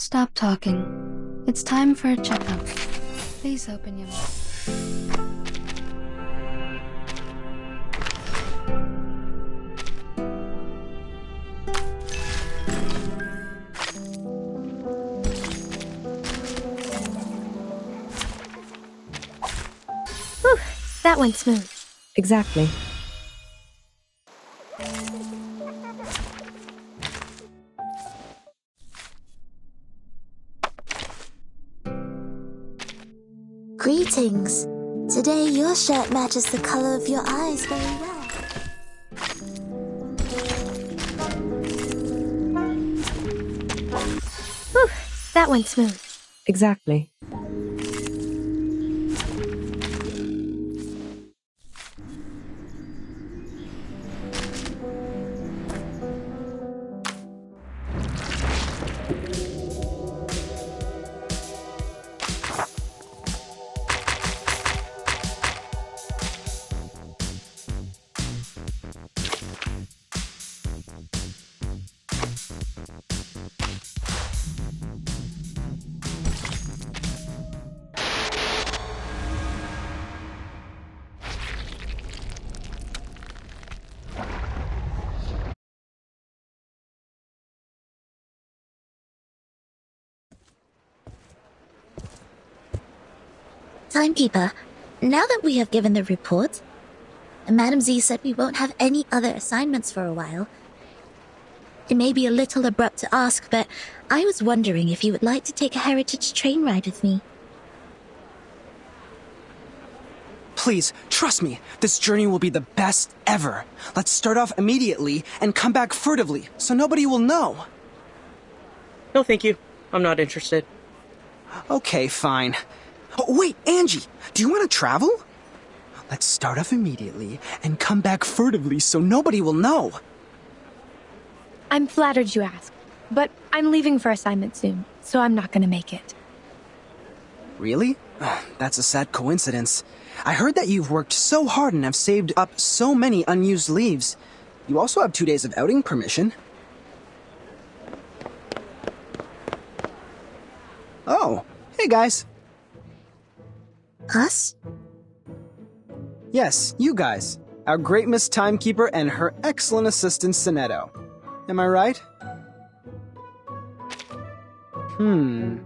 Stop talking. It's time for a checkup. Please open your mouth. Whew, that went smooth. Exactly. Greetings. Today your shirt matches the color of your eyes very well. Whew, that went smooth. Exactly. Timekeeper, now that we have given the report, Madam Z said we won't have any other assignments for a while. It may be a little abrupt to ask, but I was wondering if you would like to take a heritage train ride with me. Please, trust me, this journey will be the best ever. Let's start off immediately and come back furtively, so nobody will know. No, thank you. I'm not interested. Okay, fine. Oh, wait, Angie, do you want to travel? Let's start off immediately and come back furtively so nobody will know. I'm flattered you asked, but I'm leaving for assignment soon, so I'm not gonna make it. Really? That's a sad coincidence. I heard that you've worked so hard and have saved up so many unused leaves. You also have 2 days of outing permission. Oh, hey guys. Us? Yes, you guys. Our great Miss Timekeeper and her excellent assistant, Sonetto. Am I right? Then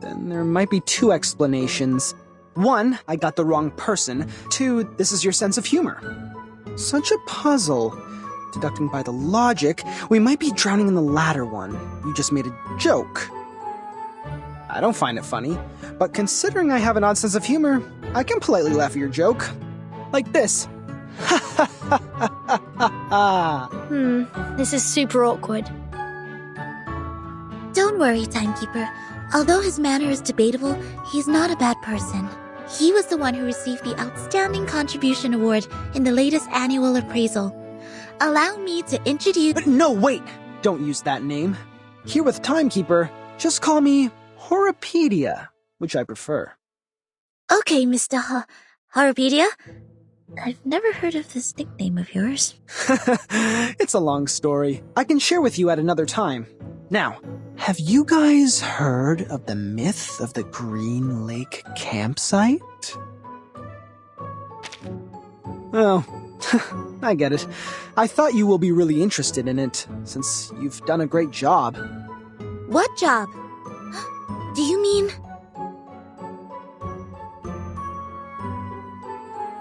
there might be 2 explanations. 1, I got the wrong person. 2, this is your sense of humor. Such a puzzle. Deducting by the logic, we might be drowning in the latter one. You just made a joke. I don't find it funny, but considering I have an odd sense of humor, I can politely laugh at your joke. Like this. This is super awkward. Don't worry, Timekeeper. Although his manner is debatable, he's not a bad person. He was the one who received the Outstanding Contribution Award in the latest annual appraisal. Allow me to introduce— But no, wait! Don't use that name. Here with Timekeeper, just call me Horopedia, which I prefer. Okay, Mr. Horopedia. I've never heard of this nickname of yours. It's a long story. I can share with you at another time. Now, have you guys heard of the myth of the Green Lake campsite? Oh, I get it. I thought you will be really interested in it, since you've done a great job. What job? Do you mean—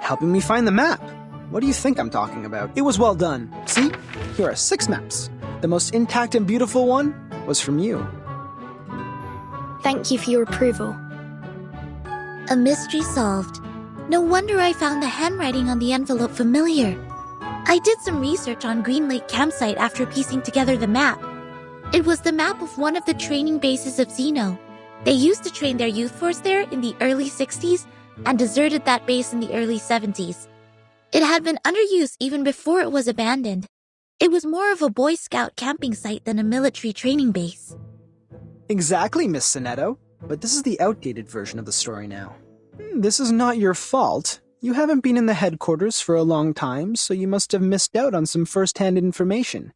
helping me find the map? What do you think I'm talking about? It was well done. See? Here are 6 maps. The most intact and beautiful one was from you. Thank you for your approval. a mystery solved? No wonder I found the handwriting on the envelope familiar. I did some research on Green Lake Campsite after piecing together the map. It was the map of one of the training bases of Xeno. They used to train their youth force there in the early 60s and deserted that base in the early 70s. It had been under use even before it was abandoned. It was more of a Boy Scout camping site than a military training base. Exactly, Miss Sonetto. But this is the outdated version of the story now. This is not your fault. You haven't been in the headquarters for a long time, so you must have missed out on some first-hand information.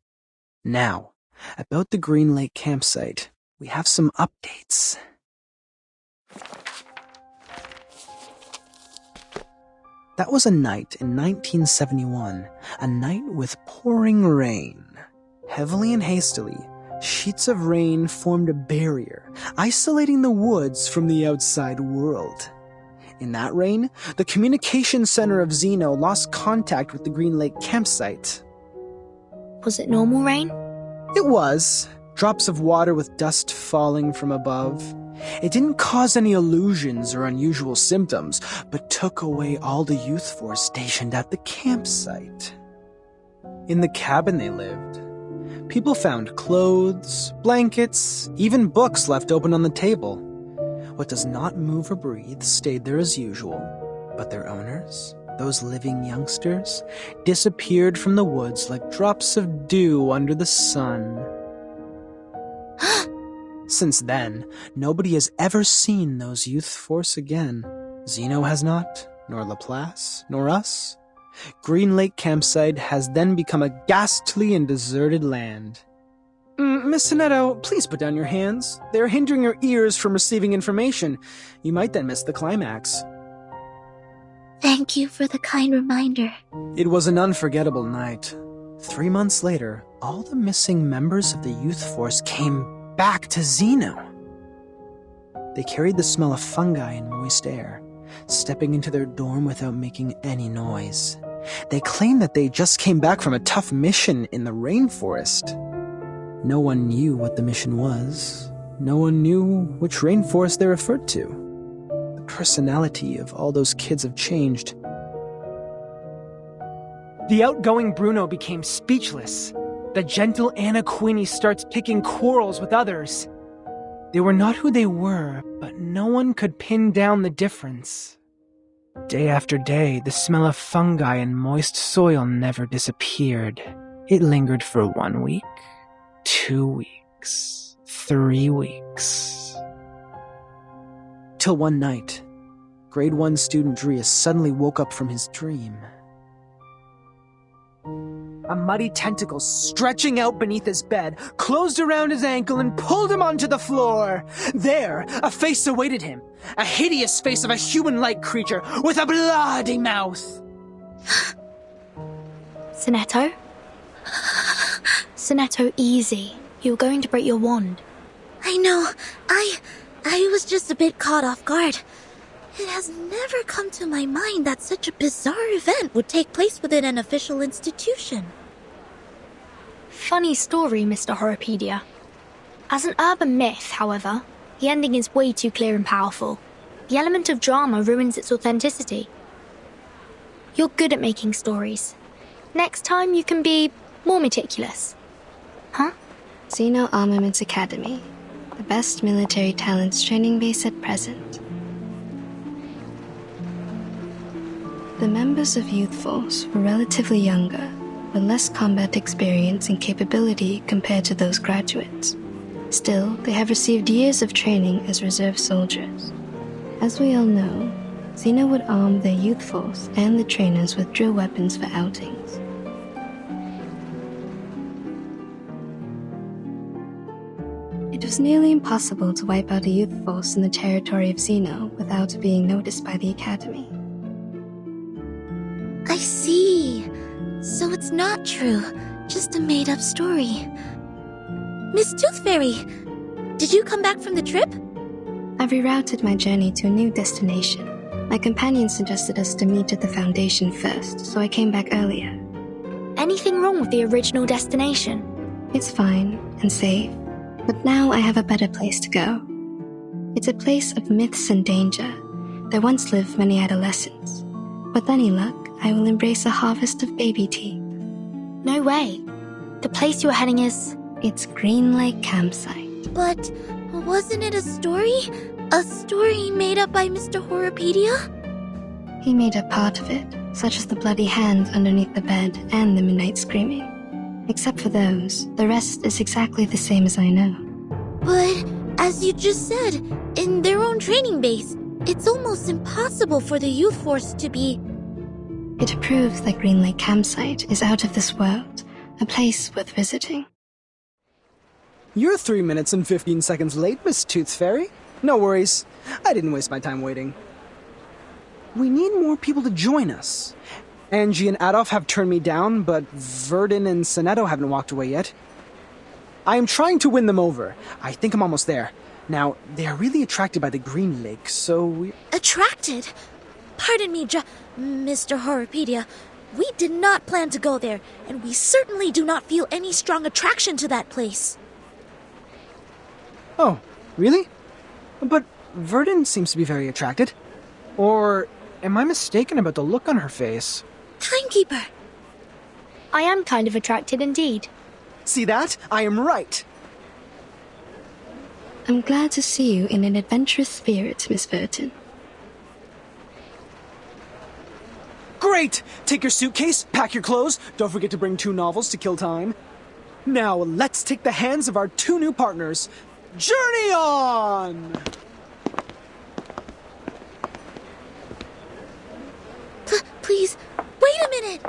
Now, about the Green Lake campsite. we have some updates. That was a night in 1971, a night with pouring rain. Heavily and hastily, sheets of rain formed a barrier, isolating the woods from the outside world. In that rain, the communication center of Zeno lost contact with the Green Lake campsite. Was it normal rain? It was. Drops of water with dust falling from above. It didn't cause any illusions or unusual symptoms, but took away all the youth force stationed at the campsite. In the cabin they lived, people found clothes, blankets, even books left open on the table. What does not move or breathe stayed there as usual, but their owners, those living youngsters, disappeared from the woods like drops of dew under the sun. Since then, nobody has ever seen those youth force again. Zeno has not, nor Laplace, nor us. Green Lake Campsite has then become a ghastly and deserted land. Miss Sonetto, please put down your hands. They're hindering your ears from receiving information. You might then miss the climax. Thank you for the kind reminder. It was an unforgettable night. 3 months later, all the missing members of the youth force came back to Zeno. They carried the smell of fungi and moist air, stepping into their dorm without making any noise. They claimed that they just came back from a tough mission in the rainforest. No one knew what the mission was. No one knew which rainforest they referred to. The personality of all those kids have changed. The outgoing Bruno became speechless. The gentle Anna Queenie starts picking quarrels with others. They were not who they were, but no one could pin down the difference. Day after day, the smell of fungi and moist soil never disappeared. It lingered for 1 week, 2 weeks, 3 weeks. Till one night, grade 1 student Drius suddenly woke up from his dream. A muddy tentacle stretching out beneath his bed, closed around his ankle and pulled him onto the floor. There, a face awaited him. A hideous face of a human-like creature with a bloody mouth. Sonetto? Sonetto, easy. You're going to break your wand. I know. I was just a bit caught off guard. It has never come to my mind that such a bizarre event would take place within an official institution. Funny story, Mr. Horopedia. As an urban myth, however, the ending is way too clear and powerful. The element of drama ruins its authenticity. You're good at making stories. Next time you can be more meticulous. Huh? Zeno Armaments Academy, the best military talents training base at present. The members of Youth Force were relatively younger, with less combat experience and capability compared to those graduates. Still, they have received years of training as reserve soldiers. As we all know, Zeno would arm their Youth Force and the trainers with drill weapons for outings. It was nearly impossible to wipe out a Youth Force in the territory of Zeno without being noticed by the Academy. I see. So it's not true, just a made-up story. Miss Tooth Fairy, did you come back from the trip? I've rerouted my journey to a new destination. My companion suggested us to meet at the Foundation first, so I came back earlier. Anything wrong with the original destination? It's fine and safe, but now I have a better place to go. It's a place of myths and danger. There once lived many adolescents. With any luck, I will embrace a harvest of baby teeth. No way. The place you're heading is... It's Green Lake Campsite. But wasn't it a story? A story made up by Mr. Horopedia? He made up part of it, such as the bloody hand underneath the bed and the midnight screaming. Except for those, the rest is exactly the same as I know. But, as you just said, in their own training base, it's almost impossible for the youth force to be... It proves that Green Lake Campsite is out of this world, a place worth visiting. You're 3 minutes and 15 seconds late, Miss Tooth Fairy. No worries. I didn't waste my time waiting. We need more people to join us. Angie and Adolf have turned me down, but Verdun and Sonetto haven't walked away yet. I am trying to win them over. I think I'm almost there. Now, they are really attracted by the Green Lake, so Attracted? Pardon me, Mr. Horrorpedia. We did not plan to go there, and we certainly do not feel any strong attraction to that place. Oh, really? But Verdun seems to be very attracted. Or am I mistaken about the look on her face? Timekeeper! I am kind of attracted indeed. See that? I am right. I'm glad to see you in an adventurous spirit, Miss Verdun. Great! Take your suitcase, pack your clothes, don't forget to bring 2 novels to kill time. Now, let's take the hands of our 2 new partners. Journey on! Please, wait a minute!